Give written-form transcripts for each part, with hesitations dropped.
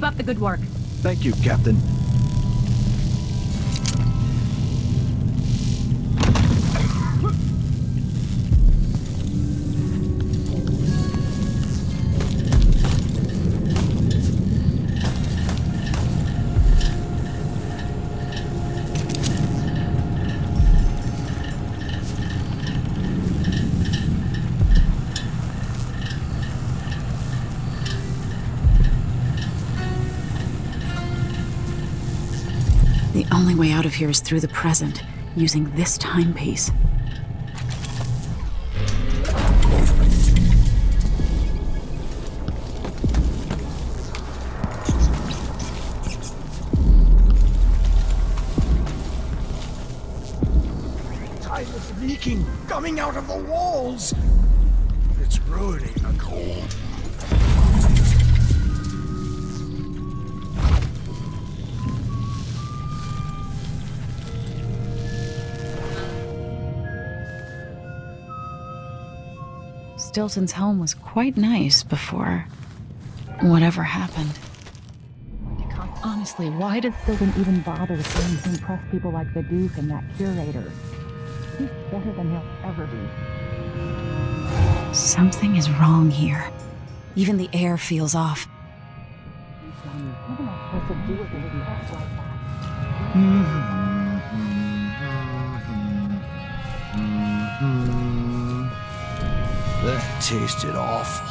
up the good work. Thank you, Captain. The only way out of here is through the present, using this timepiece. Time is leaking, coming out of the walls. It's ruining the cold. Stilton's home was quite nice before whatever happened. Honestly, why does Stilton even bother trying to impress people like the Duke and that curator? He's better than he'll ever be. Something is wrong here. Even the air feels off. What am I supposed to do with it if he acts like that? That tasted awful.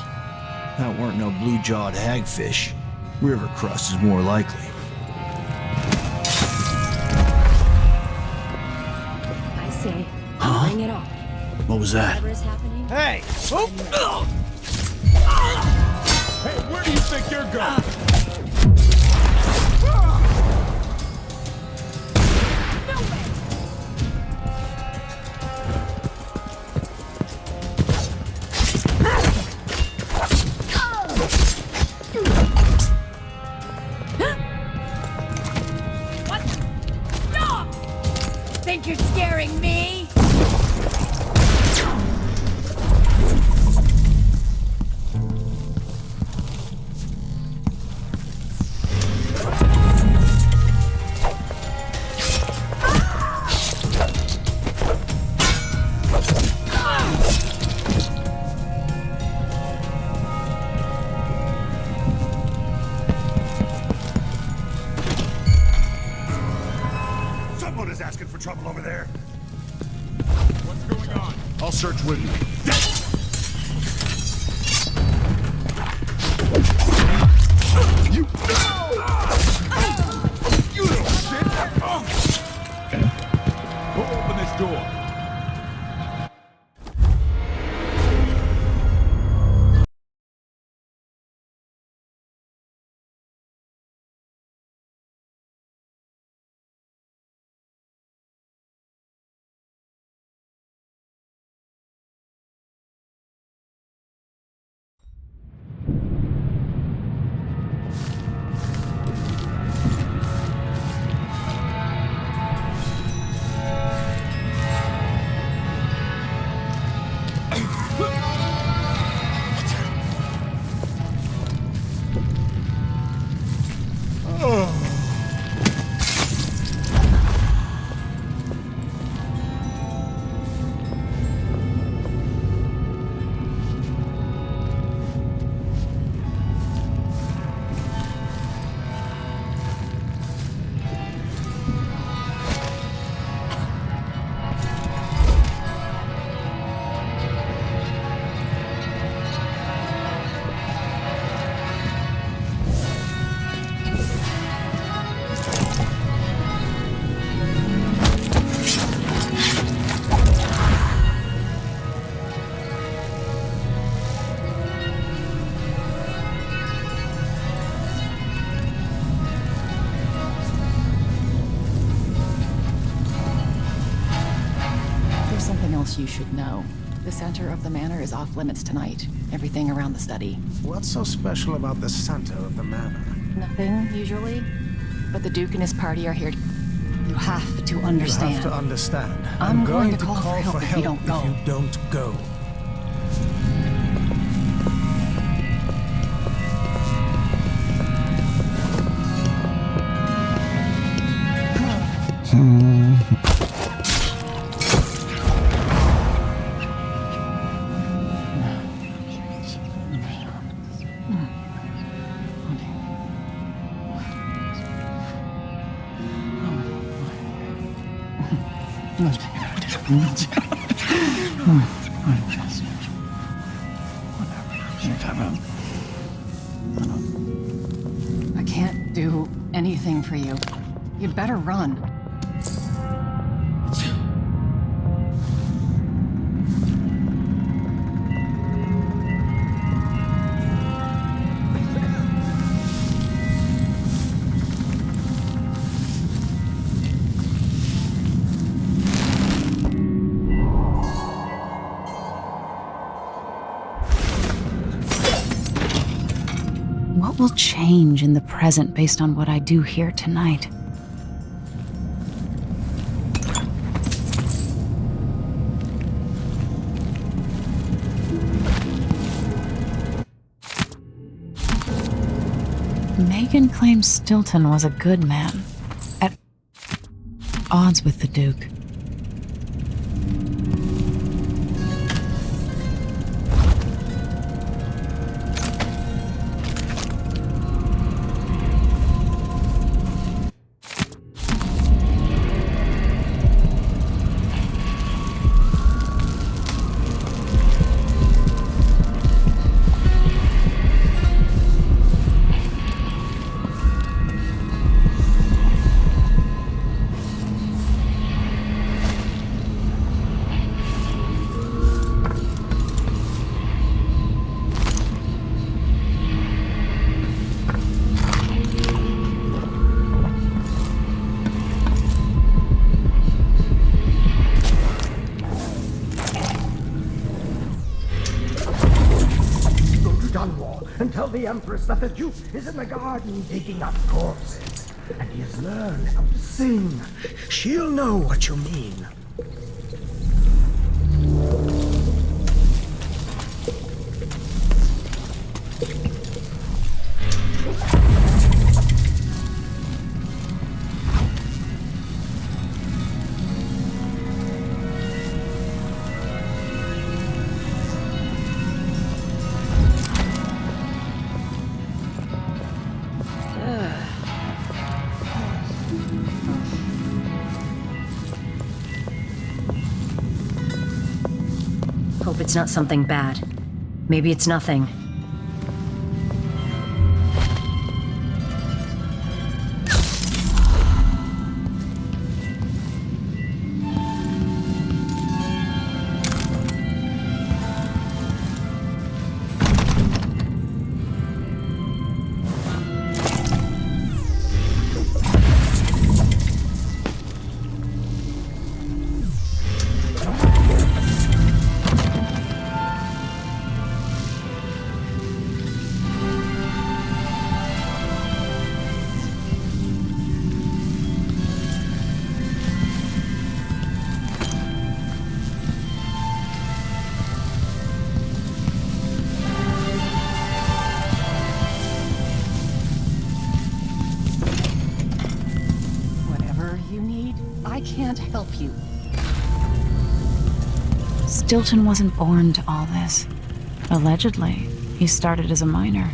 That weren't no blue-jawed hagfish. River crust is more likely. I say, Huh? bring it on. What was that? Whatever is happening. Hey! Hey, where do you think you're going? Think you're scaring me? Someone is asking for trouble over there. What's going on? I'll search with you. You... You little shit! Who opened this door? You should know. The center of the manor is off limits tonight. Everything around the study. What's so special about the center of the manor? Nothing, usually. But the Duke and his party are here. You have to understand. You have to understand. I'm going to call for help if you don't go. If you don't go. I can't do anything for you. You'd better run. What will change in the present based on what I do here tonight? Megan claims Stilton was a good man, at odds with the Duke. And tell the Empress that the Duke is in the garden digging up corpses. And he has learned how to sing. She'll know what you mean. Hope it's not something bad. Maybe it's nothing. I can't help you. Stilton wasn't born to all this. Allegedly, he started as a miner.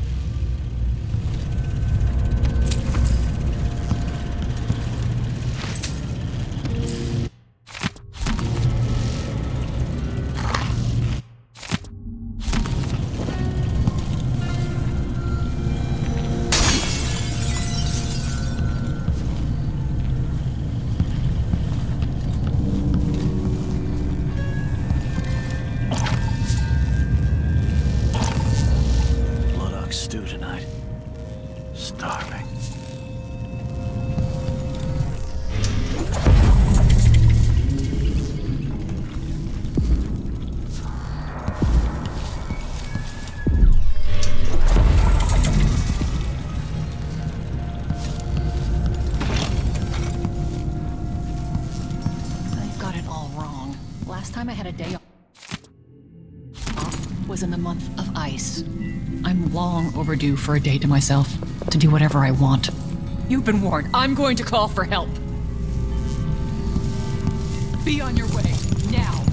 Stew tonight. Starving. I've got it all wrong. Last time I had a day off was in the month of ice. I'm long overdue for a day to myself, to do whatever I want. You've been warned. I'm going to call for help. Be on your way, now!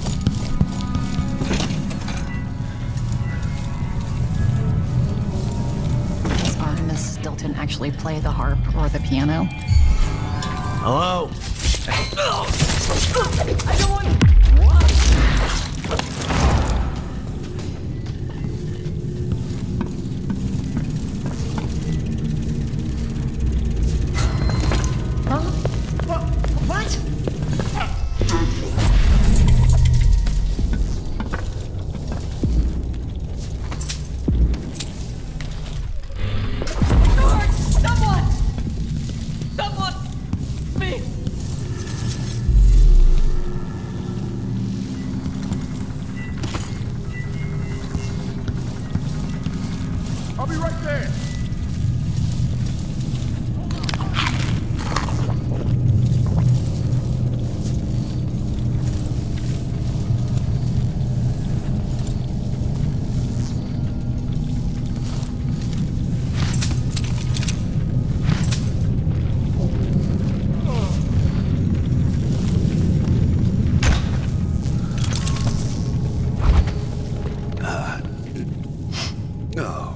Does Artemis Stilton actually play the harp or the piano? Hello? I don't want... I'll be right there.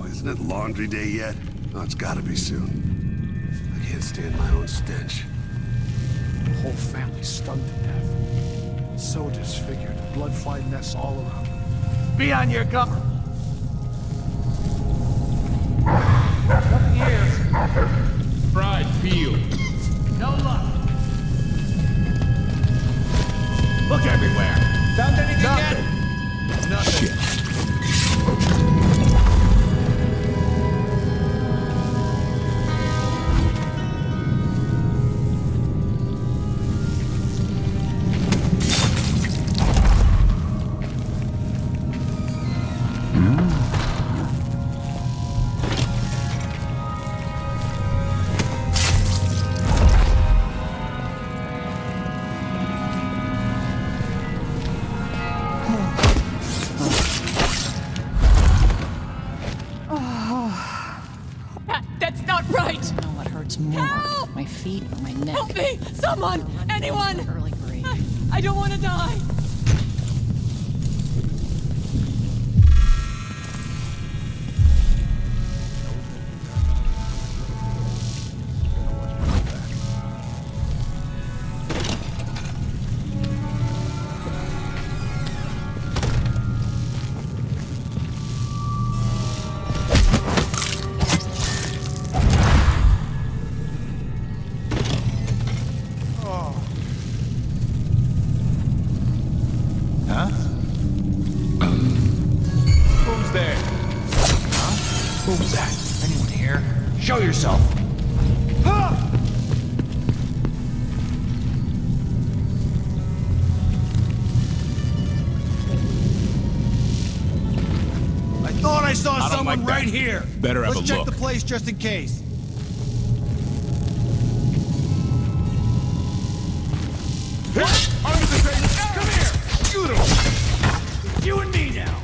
Isn't it laundry day yet? Oh, it's gotta be soon. I can't stand my own stench. The whole family's stunned to death. So disfigured, blood fly nests all around. Be on your cover! Nothing here. Fried field. No luck. Look everywhere. Found anything Nothing. Nothing. Shit. That's not right! I don't know what hurts more, Help! my feet or my neck. Help me! Someone! Anyone! Early grade. I don't want to die! Who's there? Huh? What was that? Anyone here? Show yourself! I thought I saw someone like that. right here. Better have Let's a check look. the place just in case. Under the train. Come here. Shoot him. It's you and me now.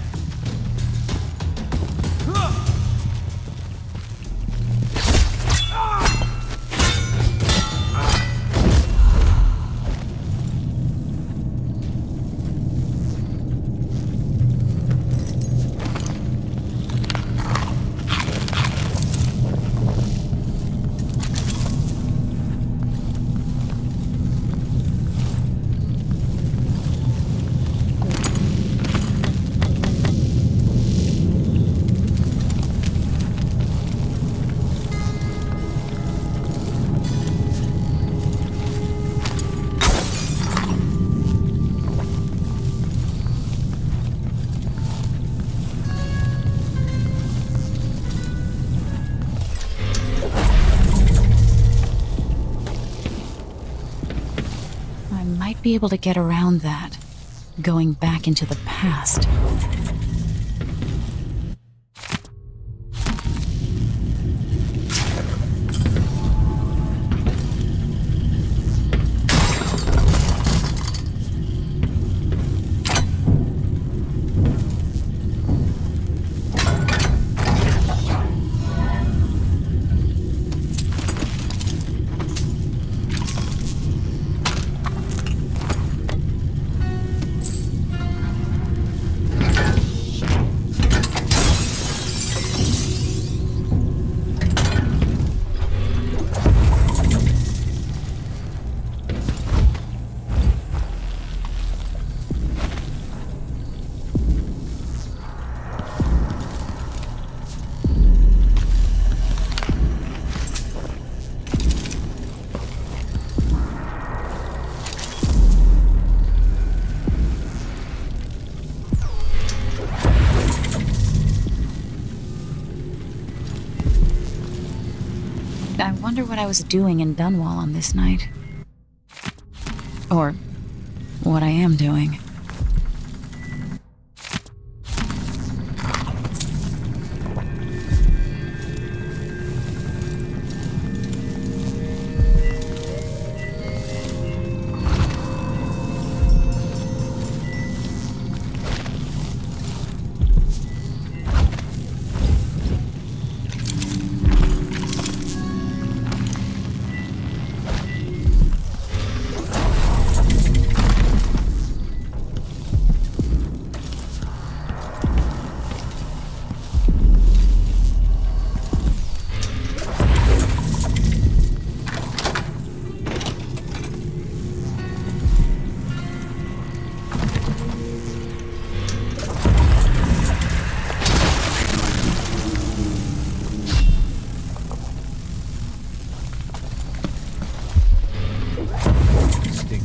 I might be able to get around that, going back into the past. wonder what I was doing in Dunwall on this night. Or what I am doing.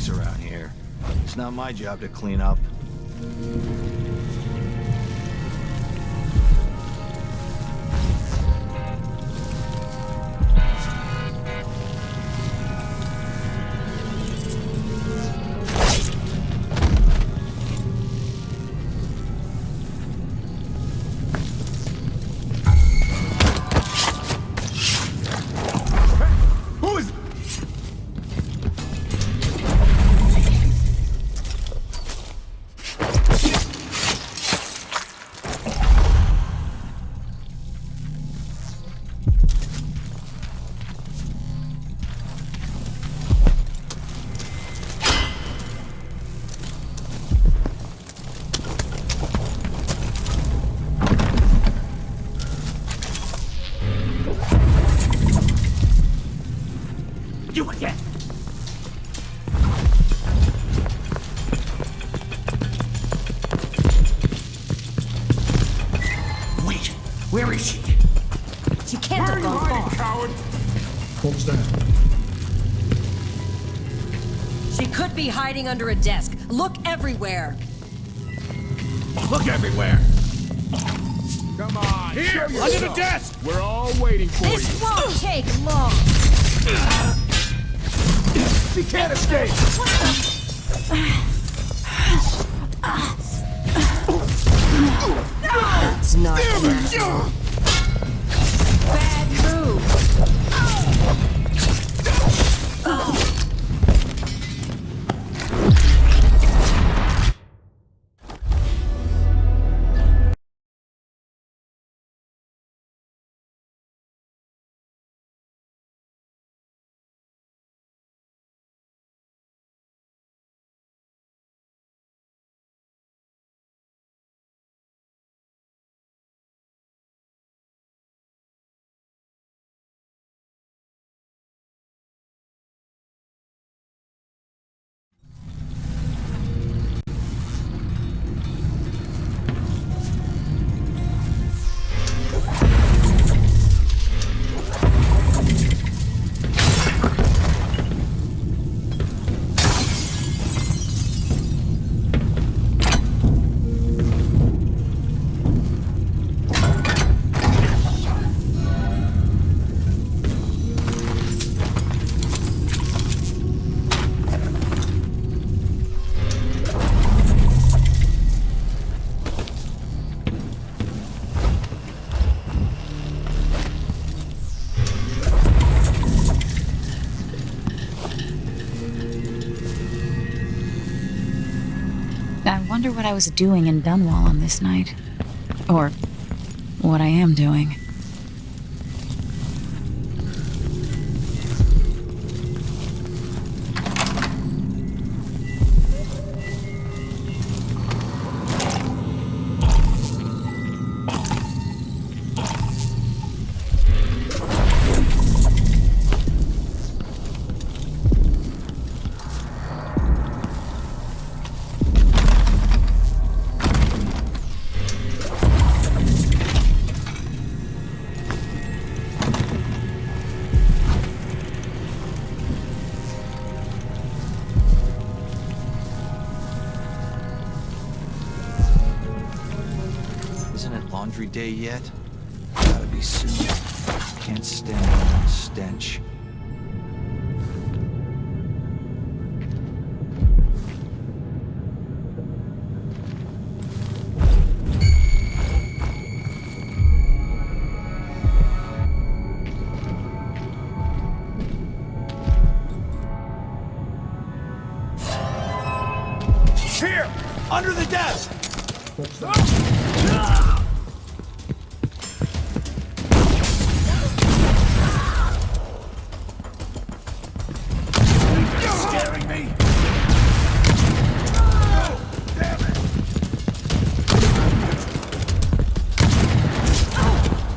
Around here. It's not my job to clean up. You again! Wait, where is she? She can't have gone far. Coward! What was that? She could be hiding under a desk. Look everywhere. Look everywhere! Come on! Here! Under the desk! We're all waiting for you. This won't take long. She can't escape! It's not enough. Bad move. I wonder what I was doing in Dunwall on this night. Or what I am doing. Isn't it laundry day yet? Gotta be soon. Can't stand my own stench. Under the desk! Scaring me!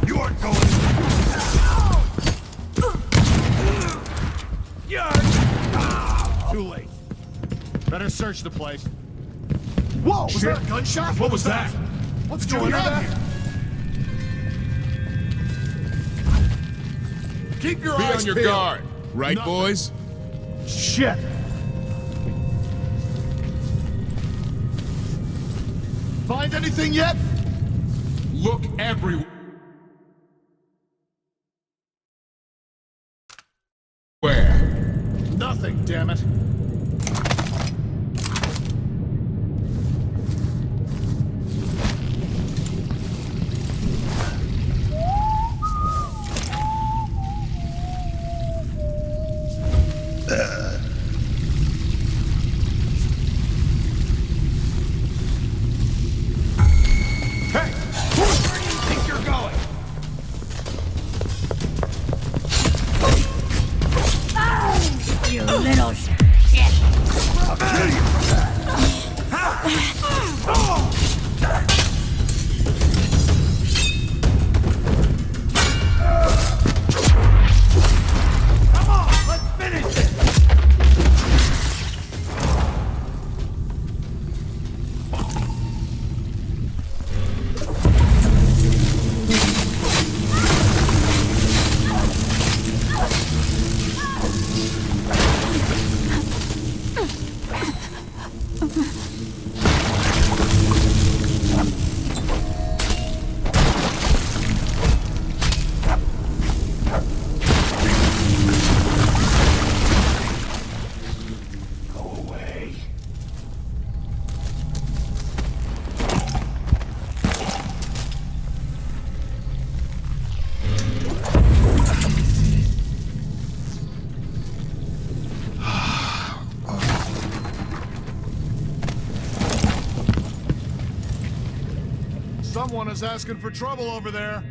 You aren't going. Too late. Better search the place. Whoa! Was that a gunshot? What was that? What's going on here? Keep your eyes on your peeled. guard, right, Nothing. boys? Shit! Find anything yet? Look everywhere. Nothing, damn it. Hey! Where do you think you're going? You little shit. Come on, let's finish this! Go away. Someone is asking for trouble over there.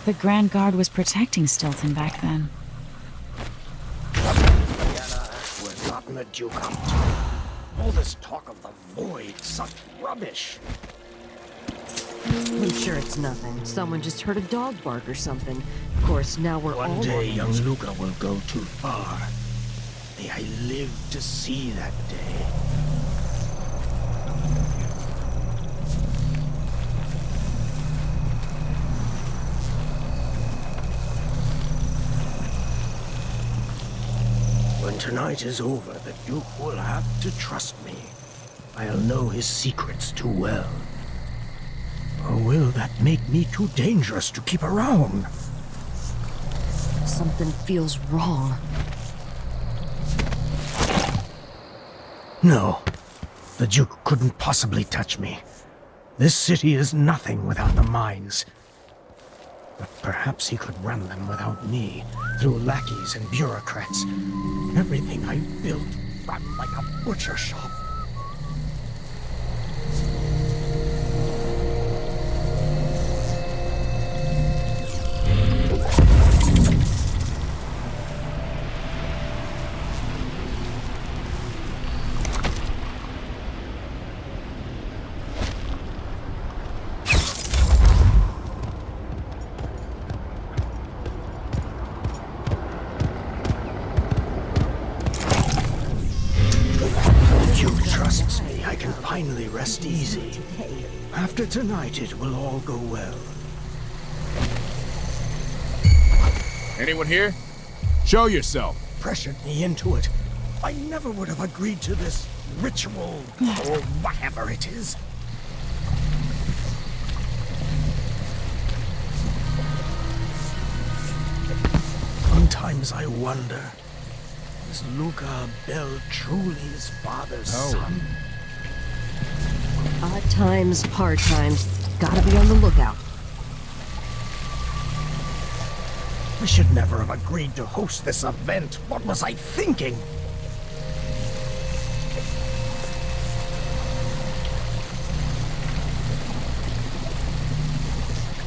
The Grand Guard was protecting Stilton back then. We're not in the Duke up to. All this talk of the void, such rubbish. I'm sure it's nothing. Someone just heard a dog bark or something. Of course, now we're all One day, worried. young Luca will go too far. May I live to see that day. When tonight is over, the Duke will have to trust me. I'll know his secrets too well. Or will that make me too dangerous to keep around? Something feels wrong. No, the Duke couldn't possibly touch me. This city is nothing without the mines. But perhaps he could run them without me, through lackeys and bureaucrats. Everything I built run like a butcher shop. Trusts me, I can finally rest easy. After tonight, it will all go well. Anyone here? Show yourself. Pressured me into it. I never would have agreed to this ritual, or whatever it is. Sometimes I wonder, is Luca Bell truly his father's son? Odd times, hard times. Gotta be on the lookout. I should never have agreed to host this event. What was I thinking?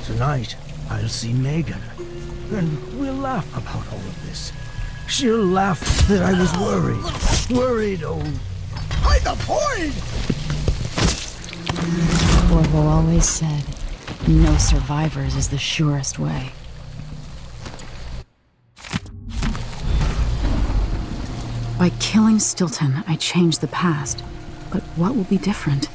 Tonight, I'll see Megan, and we'll laugh about all of this. She'll laugh that I was worried. Worried, oh, by the void! Orville always said, no survivors is the surest way. By killing Stilton, I changed the past. But what will be different?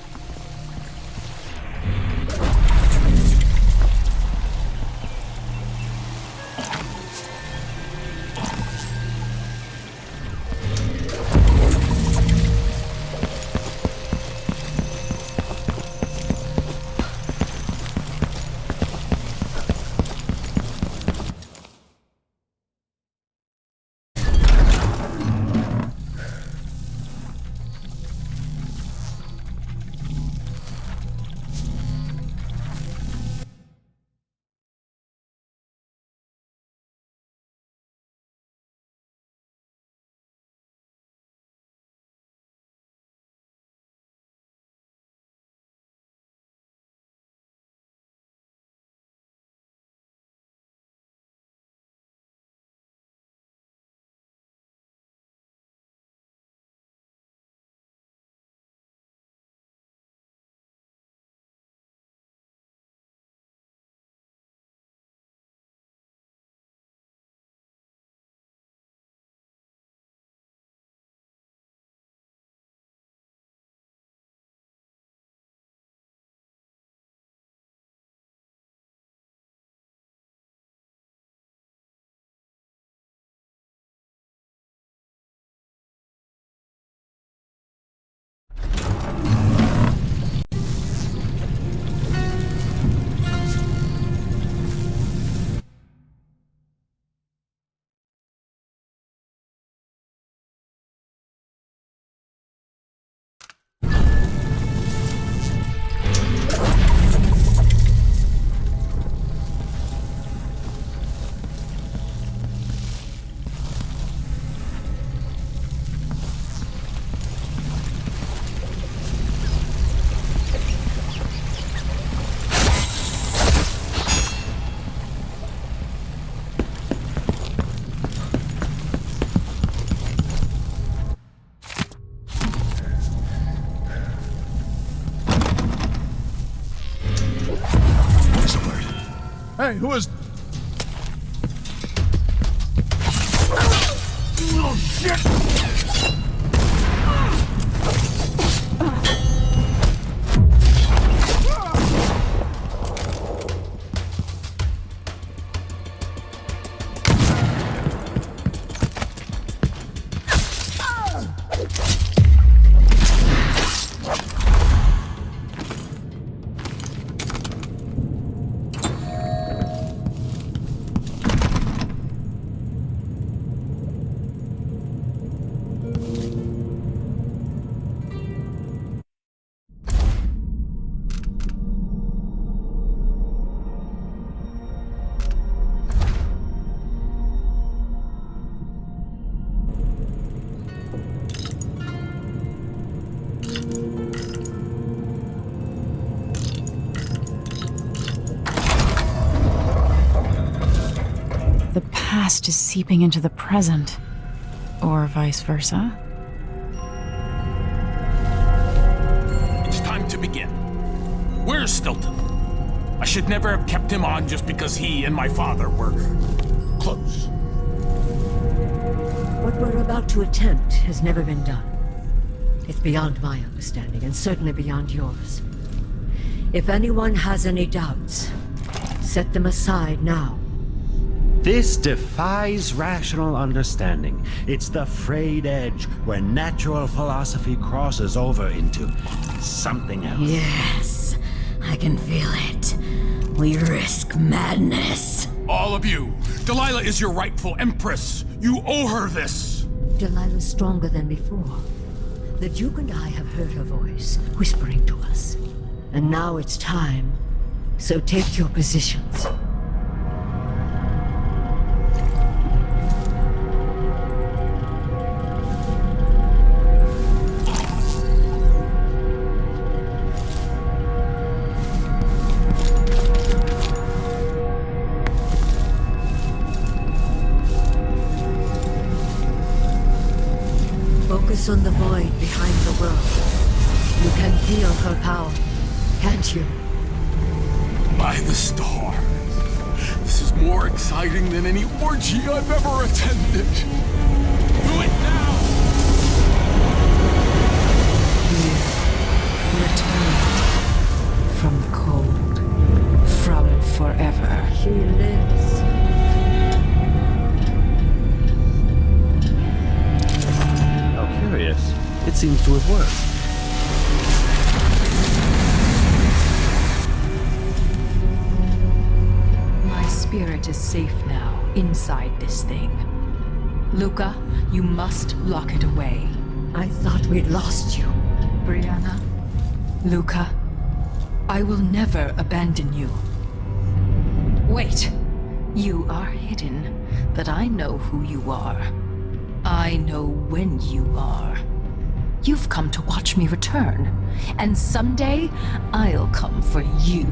Hey, who is... Oh, shit! The past is seeping into the present, or vice versa. It's time to begin. Where's Stilton? I should never have kept him on just because he and my father were close. What we're about to attempt has never been done. It's beyond my understanding, and certainly beyond yours. If anyone has any doubts, set them aside now. This defies rational understanding. It's the frayed edge where natural philosophy crosses over into something else. Yes, I can feel it. We risk madness. All of you, Delilah is your rightful empress. You owe her this. Delilah's stronger than before. The Duke and I have heard her voice, whispering to us. And now it's time. So take your positions. Focus on the void behind the world. You can feel her power, can't you? By the stars. This is more exciting than any orgy I've ever attended. Do it now! Returned from the cold, from forever. She lives. How curious. It seems to have worked. My spirit is safe now, inside this thing. Luca, you must lock it away. I thought we'd lost you. Brianna, Luca, I will never abandon you. Wait, you are hidden, but I know who you are. I know when you are. You've come to watch me return, and someday I'll come for you.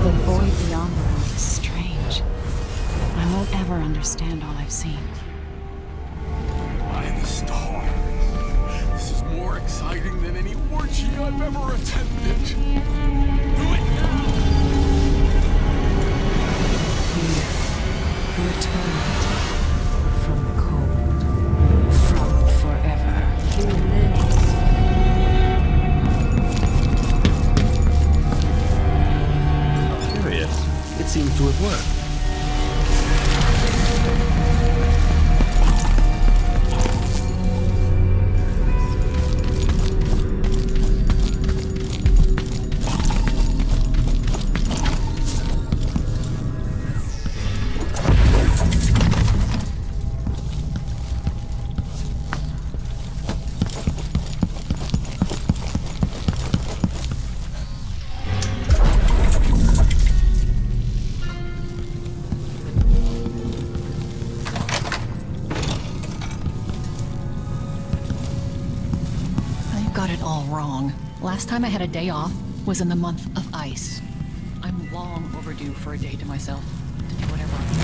The void beyond the world is strange. I won't ever understand all I've seen. By the stars. This is more exciting than any orgy I've ever attended. Do it now! Returned from the cold, from forever. She lives. How curious. It seems to have worked. Got it all wrong. Last time I had a day off was in the month of ice. I'm long overdue for a day to myself, to do whatever I want.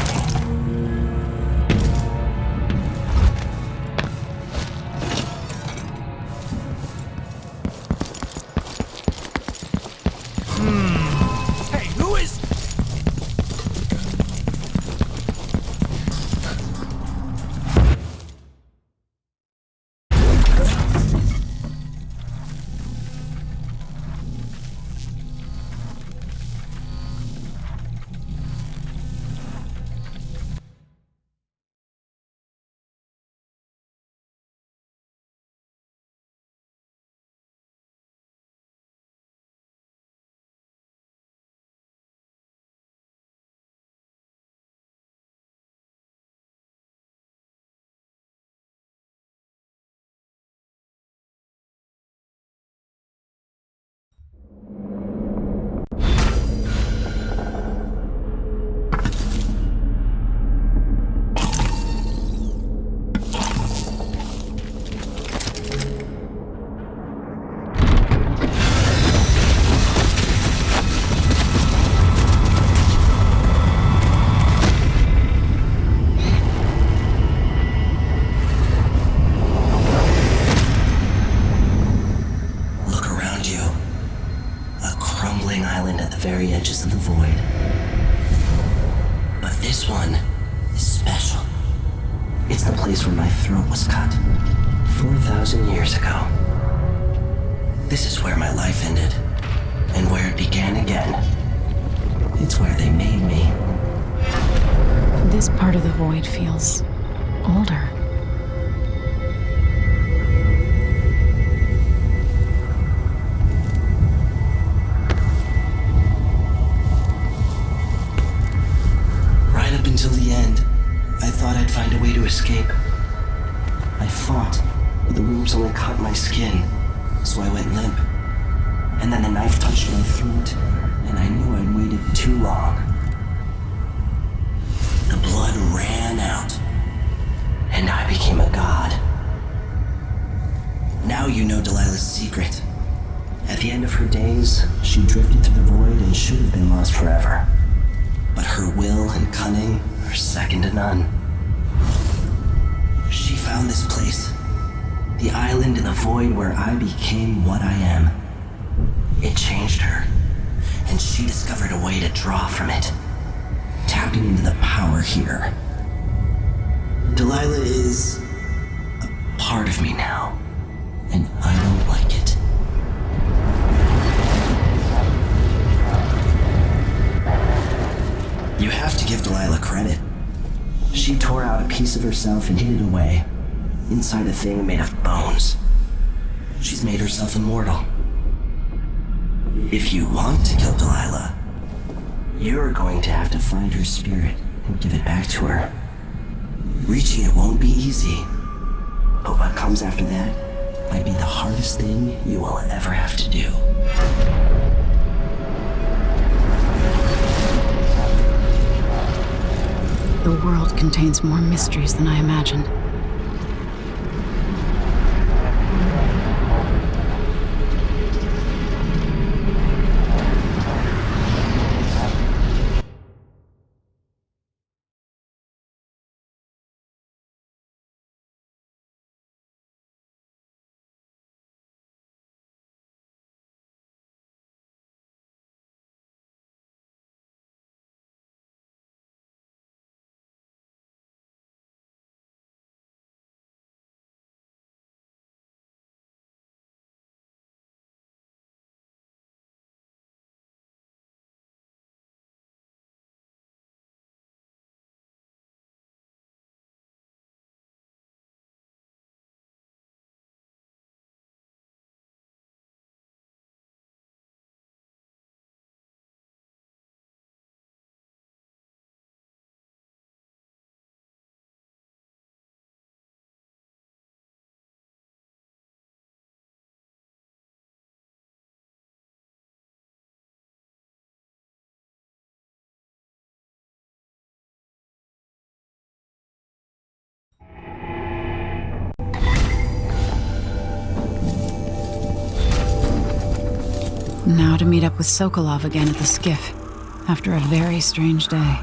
This one is special. It's the place where my throat was cut 4,000 years ago. This is where my life ended, and where it began again. It's where they made me. This part of the void feels older. Right up until the end, I thought I'd find a way to escape. I fought, but the wounds only cut my skin, so I went limp. And then the knife touched my throat, and I knew I'd waited too long. The blood ran out, and I became a god. Now you know Delilah's secret. At the end of her days, she drifted through the void and should have been lost forever. But her will and cunning are second to none. She found this place, the island in the void where I became what I am. It changed her, and she discovered a way to draw from it, tapping into the power here. Delilah is a part of me now, and I don't like it. You have to give Delilah credit. She tore out a piece of herself and hid it away, inside a thing made of bones. She's made herself immortal. If you want to kill Delilah, you're going to have to find her spirit and give it back to her. Reaching it won't be easy, but what comes after that might be the hardest thing you will ever have to do. The world contains more mysteries than I imagined. Now to meet up with Sokolov again at the skiff, after a very strange day.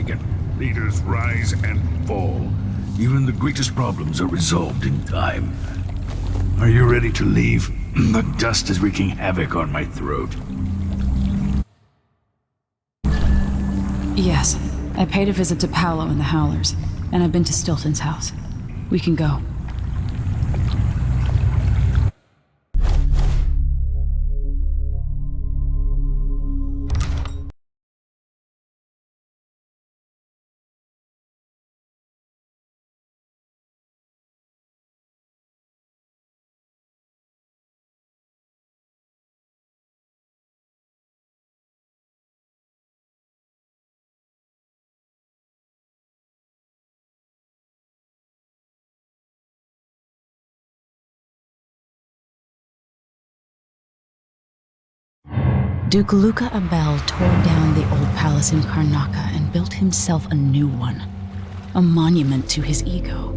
mistaken. Leaders rise and fall. Even the greatest problems are resolved in time. Are you ready to leave? The dust is wreaking havoc on my throat. Yes. I paid a visit to Paolo and the Howlers, and I've been to Stilton's house. We can go. Duke Luca Abel tore down the old palace in Karnaca and built himself a new one. A monument to his ego.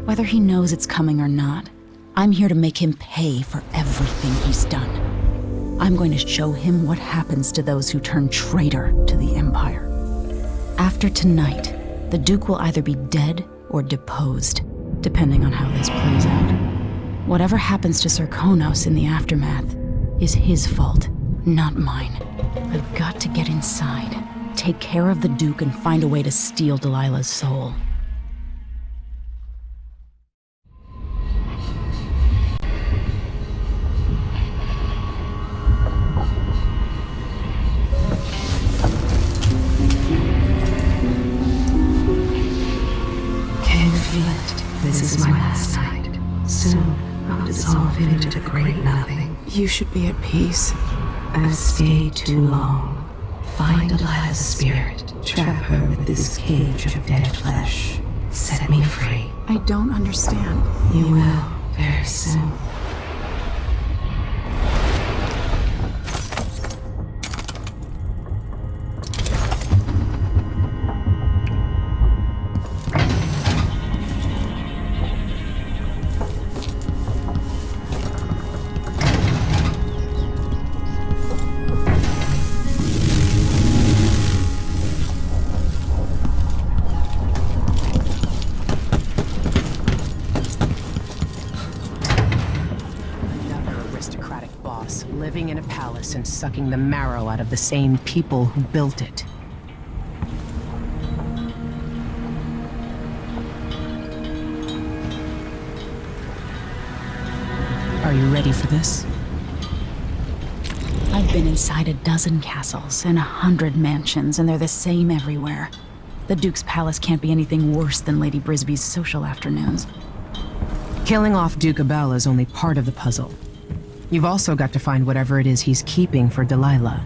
Whether he knows it's coming or not, I'm here to make him pay for everything he's done. I'm going to show him what happens to those who turn traitor to the Empire. After tonight, the Duke will either be dead or deposed, depending on how this plays out. Whatever happens to Sir Konos in the aftermath is his fault. Not mine. I've got to get inside, take care of the Duke, and find a way to steal Delilah's soul. Can you feel it? This is my last night. Soon, I'll dissolve into the great nothing. You should be at peace. I've stayed too long. Find Delilah's spirit. Trap her with this cage of dead flesh. Set me free. I don't understand. You will, very soon. Living in a palace and sucking the marrow out of the same people who built it. Are you ready for this? I've been inside a dozen castles and 100 mansions, and they're the same everywhere. The Duke's palace can't be anything worse than Lady Brisby's social afternoons. Killing off Duke Abel is only part of the puzzle. You've also got to find whatever it is he's keeping for Delilah.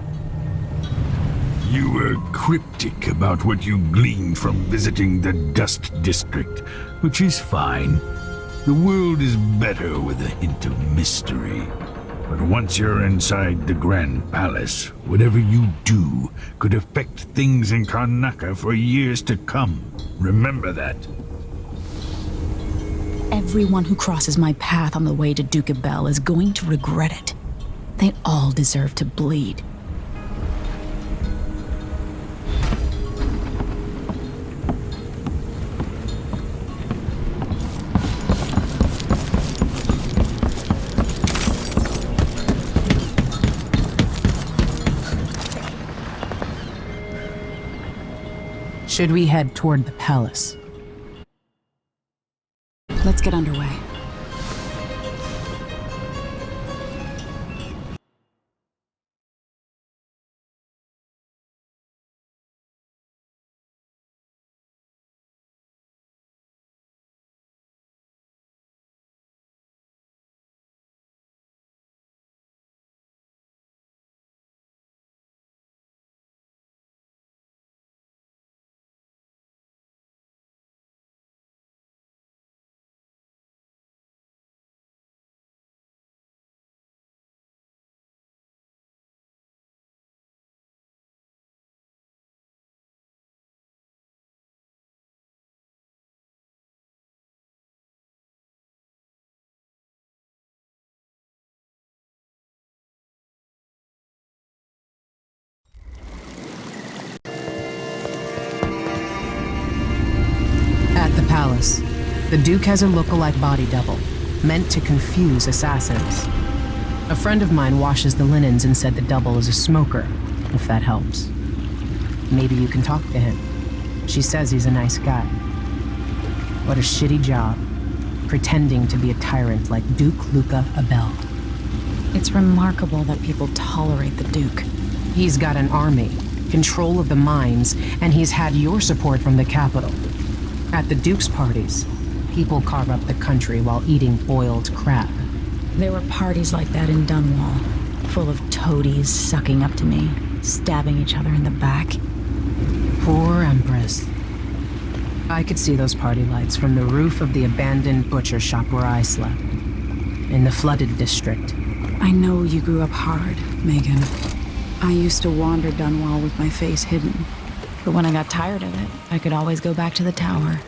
You were cryptic about what you gleaned from visiting the Dust District, which is fine. The world is better with a hint of mystery. But once you're inside the Grand Palace, whatever you do could affect things in Karnaca for years to come. Remember that. Everyone who crosses my path on the way to Duke Abel is going to regret it. They all deserve to bleed. Should we head toward the palace? Let's get underway. palace. The Duke has a look-alike body double, meant to confuse assassins. A friend of mine washes the linens and said the double is a smoker, if that helps. Maybe you can talk to him. She says he's a nice guy. What a shitty job, pretending to be a tyrant like Duke Luca Abel. It's remarkable that people tolerate the Duke. He's got an army, control of the mines, and he's had your support from the capital. At the Duke's parties, people carve up the country while eating boiled crab. There were parties like that in Dunwall, full of toadies sucking up to me, stabbing each other in the back. Poor Empress. I could see those party lights from the roof of the abandoned butcher shop where I slept, in the flooded district. I know you grew up hard, Megan. I used to wander Dunwall with my face hidden. But when I got tired of it, I could always go back to the tower.